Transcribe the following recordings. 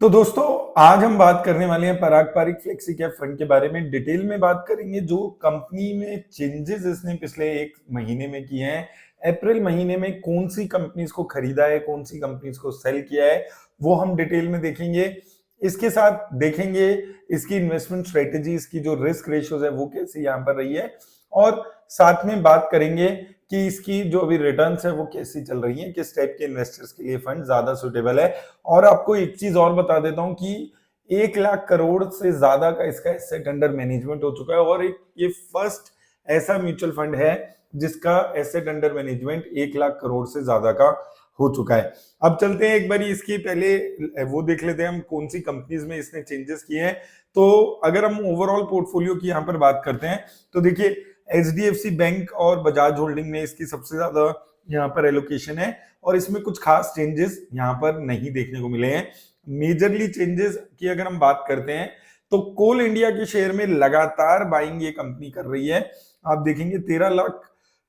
तो दोस्तों आज हम बात करने वाले हैं पराग पारिक फ्लेक्सी कैप फंड के बारे में। डिटेल में बात करेंगे जो कंपनी में चेंजेस इसने पिछले एक महीने में किए हैं। अप्रैल महीने में कौन सी कंपनीज को खरीदा है, कौन सी कंपनीज को सेल किया है, वो हम डिटेल में देखेंगे। इसके साथ देखेंगे इसकी इन्वेस्टमेंट स्ट्रेटेजी, इसकी जो रिस्क रेशियोज है वो कैसे यहाँ पर रही है, और साथ में बात करेंगे कि इसकी जो अभी रिटर्न्स है वो कैसी चल रही है, किस टाइप के इन्वेस्टर्स के लिए फंड ज्यादा सुटेबल है। और आपको एक चीज और बता देता हूं कि 1 लाख करोड़ से ज्यादा का इसका एसेट अंडर मैनेजमेंट हो चुका है, और ये फर्स्ट ऐसा म्यूचुअल फंड है जिसका asset under management 1 lakh crore से ज्यादा का हो चुका है। अब चलते हैं एक बार इसकी पहले वो देख लेते हैं हम कौन सी कंपनीज में इसने चेंजेस किए हैं। तो अगर हम ओवरऑल पोर्टफोलियो की यहाँ पर बात करते हैं तो देखिए एचडीएफसी बैंक और बजाज होल्डिंग में इसकी सबसे ज्यादा यहाँ पर एलोकेशन है, और इसमें कुछ खास चेंजेस यहाँ पर नहीं देखने को मिले हैं। मेजरली चेंजेस की अगर हम बात करते हैं तो कोल इंडिया के शेयर में लगातार बाइंग ये कंपनी कर रही है। आप देखेंगे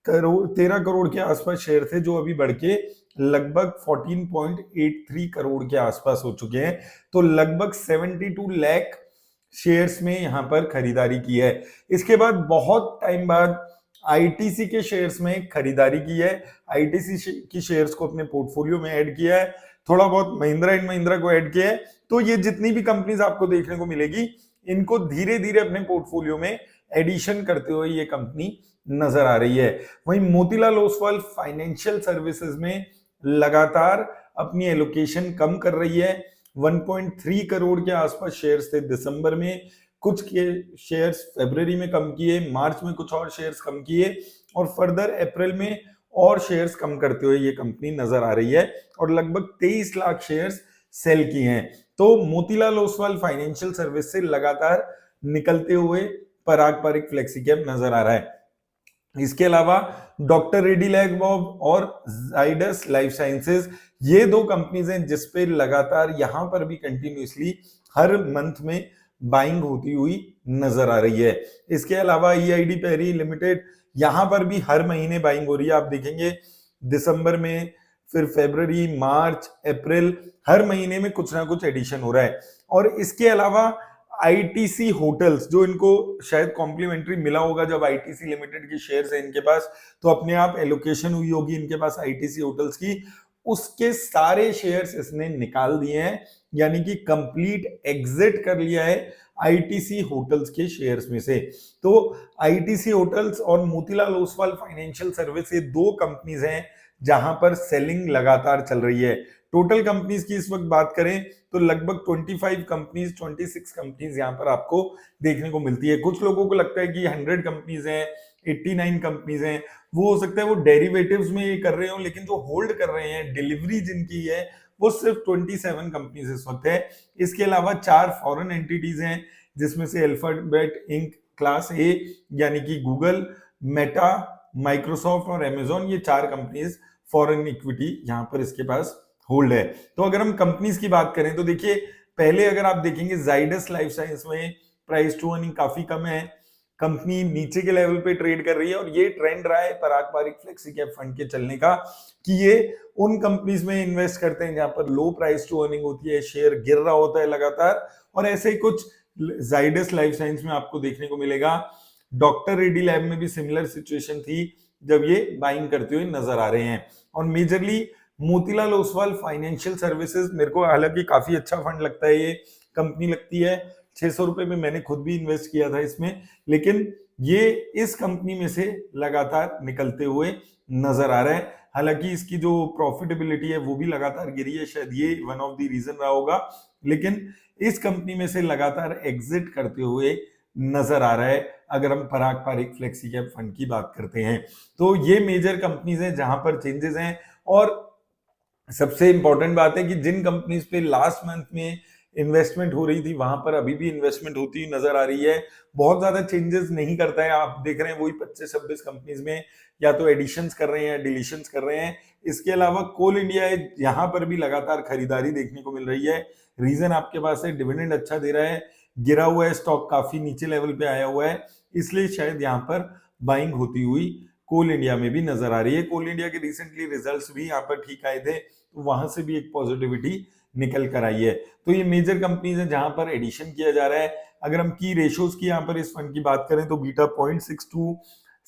13 करोड़ के आसपास शेयर थे जो अभी बढ़ के लगभग 14.83 करोड़ के आसपास हो चुके हैं। तो लगभग 72 लाख शेयर्स में यहां पर खरीदारी की है। इसके बाद बहुत टाइम बाद आईटीसी के शेयर्स में खरीदारी की है। आईटीसी की शेयर्स को अपने पोर्टफोलियो में ऐड किया है, थोड़ा बहुत महिंद्रा एंड महिंद्रा को ऐड किया है। तो ये जितनी भी कंपनीज आपको देखने को मिलेगी इनको धीरे धीरे अपने पोर्टफोलियो में एडिशन करते हुए ये कंपनी नजर आ रही है। वहीं मोतीलाल ओसवाल फाइनेंशियल सर्विसेज में लगातार अपनी एलोकेशन कम कर रही है। 1.3 करोड़ के आसपास शेयर्स थे दिसंबर में, कुछ के शेयर्स फरवरी में कम किए, मार्च में कुछ और शेयर्स कम किए, और फर्दर अप्रैल में और शेयर्स कम करते हुए ये कंपनी नजर आ रही है, और लगभग 23 लाख शेयर्स सेल किए हैं। तो मोतीलाल ओसवाल फाइनेंशियल सर्विस से लगातार निकलते हुए पराग पारिक फ्लेक्सी कैप नजर आ रहा है। इसके अलावा डॉक्टर रेड्डी लैब और जाइडस लाइफ साइंसेज, ये दो कंपनीज हैं जिसपे लगातार यहां पर भी कंटिन्यूसली हर मंथ में बाइंग होती हुई नजर आ रही है। इसके अलावा ईआईडी पेरी लिमिटेड, यहां पर भी हर महीने बाइंग हो रही है। आप देखेंगे दिसंबर में, फिर फरवरी, मार्च, अप्रैल, हर महीने में कुछ ना कुछ एडिशन हो रहा है। और इसके अलावा आईटीसी होटल्स, जो इनको शायद कॉम्प्लीमेंट्री मिला होगा जब आईटीसी लिमिटेड की शेयर्स है इनके पास, तो अपने आप एलोकेशन हुई होगी इनके पास आईटीसी होटल्स की, उसके सारे शेयर्स इसने निकाल दिए हैं, यानी कि कंप्लीट एग्जिट कर लिया है आईटीसी होटल्स के शेयर्स में से। तो आईटीसी होटल्स और मोतीलाल ओसवाल फाइनेंशियल सर्विस, ये दो कंपनीज हैं जहां पर सेलिंग लगातार चल रही है। टोटल कंपनीज की इस वक्त बात करें तो लगभग 26 कंपनीज यहां पर आपको देखने को मिलती है। कुछ लोगों को लगता है कि 100 कंपनीज हैं, 89 कंपनीज हैं, वो हो सकता है वो डेरिवेटिव्स में ये कर रहे हो, लेकिन जो होल्ड कर रहे हैं, डिलीवरी जिनकी है, वो सिर्फ 27 कंपनीज इस वक्त है। इसके अलावा 4 फॉरेन एंटिटीज हैं जिसमें से अल्फाबेट इंक क्लास ए, यानी कि गूगल, मेटा, माइक्रोसॉफ्ट और अमेजॉन, ये 4 कंपनीज फॉरेन इक्विटी यहां पर इसके पास होल्ड है। तो अगर हम कंपनीज की बात करें तो देखिए, पहले अगर आप देखेंगे जाइडस लाइफ साइंस में प्राइस टू अर्निंग काफी कम है, कंपनी नीचे के लेवल पे ट्रेड कर रही है, और ये ट्रेंड रहा है पराग पारिक फ्लेक्सी कैप फंड के चलने का कि ये उन कंपनीज में इन्वेस्ट करते हैं जहां पर लो प्राइस टू अर्निंग होती है, शेयर गिर रहा होता है लगातार, और ऐसे ही कुछ जाइडस लाइफ साइंस में आपको देखने को मिलेगा। डॉक्टर रेड्डी लैब में भी सिमिलर सिचुएशन थी जब ये बाइंग करते हुए नजर आ रहे हैं। और majorly Motilal Oswal financial services मेरे को हालांकि काफी अच्छा फंड लगता है, ये कंपनी लगती है। 600 रुपए में मैंने खुद भी इन्वेस्ट किया था इसमें, लेकिन ये इस कंपनी में से लगातार निकलते हुए नजर आ रहा है। हालांकि इसकी जो प्रॉफिटेबिलिटी है वो भी लगातार गिरी है, शायद ये वन ऑफ द रीजन रहा होगा, लेकिन इस कंपनी में से लगातार एग्जिट करते हुए नजर आ रहा है अगर हम पराग पारिक फ्लेक्सी कैप फंड की बात करते हैं। तो ये मेजर कंपनीज हैं जहां पर चेंजेस हैं। और सबसे इंपॉर्टेंट बात है कि जिन कंपनीज पे लास्ट मंथ में इन्वेस्टमेंट हो रही थी वहां पर अभी भी इन्वेस्टमेंट होती हुई नजर आ रही है। बहुत ज्यादा चेंजेस नहीं करता है, आप देख रहे हैं वही 25-26 कंपनीज में या तो एडिशंस कर रहे हैं, डिलीशंस कर रहे हैं। इसके अलावा कोल इंडिया है, यहाँ पर भी लगातार खरीदारी देखने को मिल रही है। रीजन आपके पास है, डिविडेंड अच्छा दे रहा है, गिरा हुआ है स्टॉक, काफी नीचे लेवल पे आया हुआ है, इसलिए शायद यहाँ पर बाइंग होती हुई कोल इंडिया में भी नजर आ रही है। कोल इंडिया के रिसेंटली रिजल्ट्स भी यहाँ पर ठीक आए थे, तो वहां से भी एक पॉजिटिविटी निकल कर आई है। तो ये मेजर कंपनीज है जहां पर एडिशन किया जा रहा है। अगर हम की रेशियोज की यहाँ पर इस फंड की बात करें तो बीटा 0.62,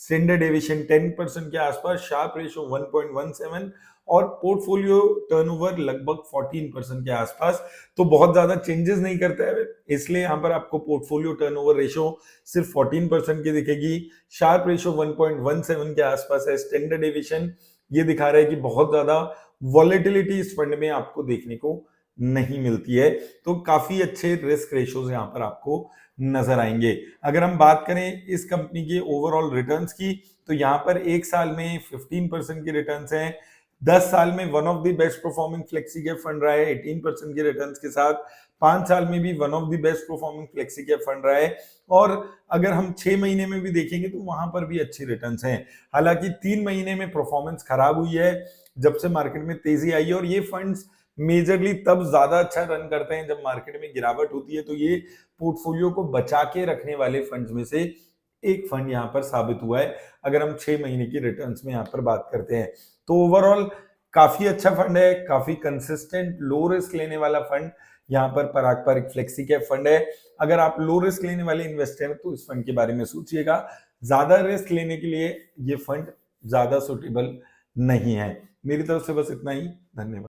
स्टैंडर्ड डेविएशन 10% के आसपास, शार्प रेशियो 1.17 और पोर्टफोलियो टर्नओवर लगभग 14% के आसपास। तो बहुत ज्यादा चेंजेस नहीं करता है, इसलिए यहाँ पर आपको पोर्टफोलियो टर्नओवर रेशियो सिर्फ 14% की दिखेगी। शार्प रेशियो 1.17 के आसपास है। स्टैंडर्ड डेविएशन ये दिखा रहा है कि बहुत ज्यादा वॉलेटिलिटी इस फंड में आपको देखने को नहीं मिलती है। तो काफी अच्छे रिस्क रेशियोज यहाँ पर आपको नजर आएंगे। अगर हम बात करें इस कंपनी के ओवरऑल रिटर्न्स की, तो यहाँ पर एक साल में 15% के रिटर्न्स हैं। 10 साल में one of the best performing flexi cap fund रहा है 18% के रिटर्न्स के साथ। 5 साल में भी one of the best performing flexi cap fund रहा है। और अगर हम 6 महीने में भी देखेंगे तो वहां पर भी अच्छे रिटर्न्स हैं। हालांकि 3 महीने में परफॉर्मेंस खराब हुई है जब से मार्केट में तेजी आई है, और ये फंड्स मेजरली तब ज्यादा अच्छा रन करते हैं जब मार्केट में गिरावट होती है। तो ये पोर्टफोलियो को बचा के रखने वाले फंड्स में से एक फंड यहाँ पर साबित हुआ है, अगर हम 6 महीने की रिटर्न्स में यहाँ पर बात करते हैं। तो ओवरऑल काफी अच्छा फंड है, काफी कंसिस्टेंट लो रिस्क लेने वाला फंड यहाँ पर पराग पारिक फ्लेक्सी कैप फंड है। अगर आप लो रिस्क लेने वाले इन्वेस्टर हैं तो इस फंड के बारे में सोचिएगा। ज्यादा रिस्क लेने के लिए ये फंड ज्यादा सुटेबल नहीं है। मेरी तरफ से बस इतना ही। धन्यवाद।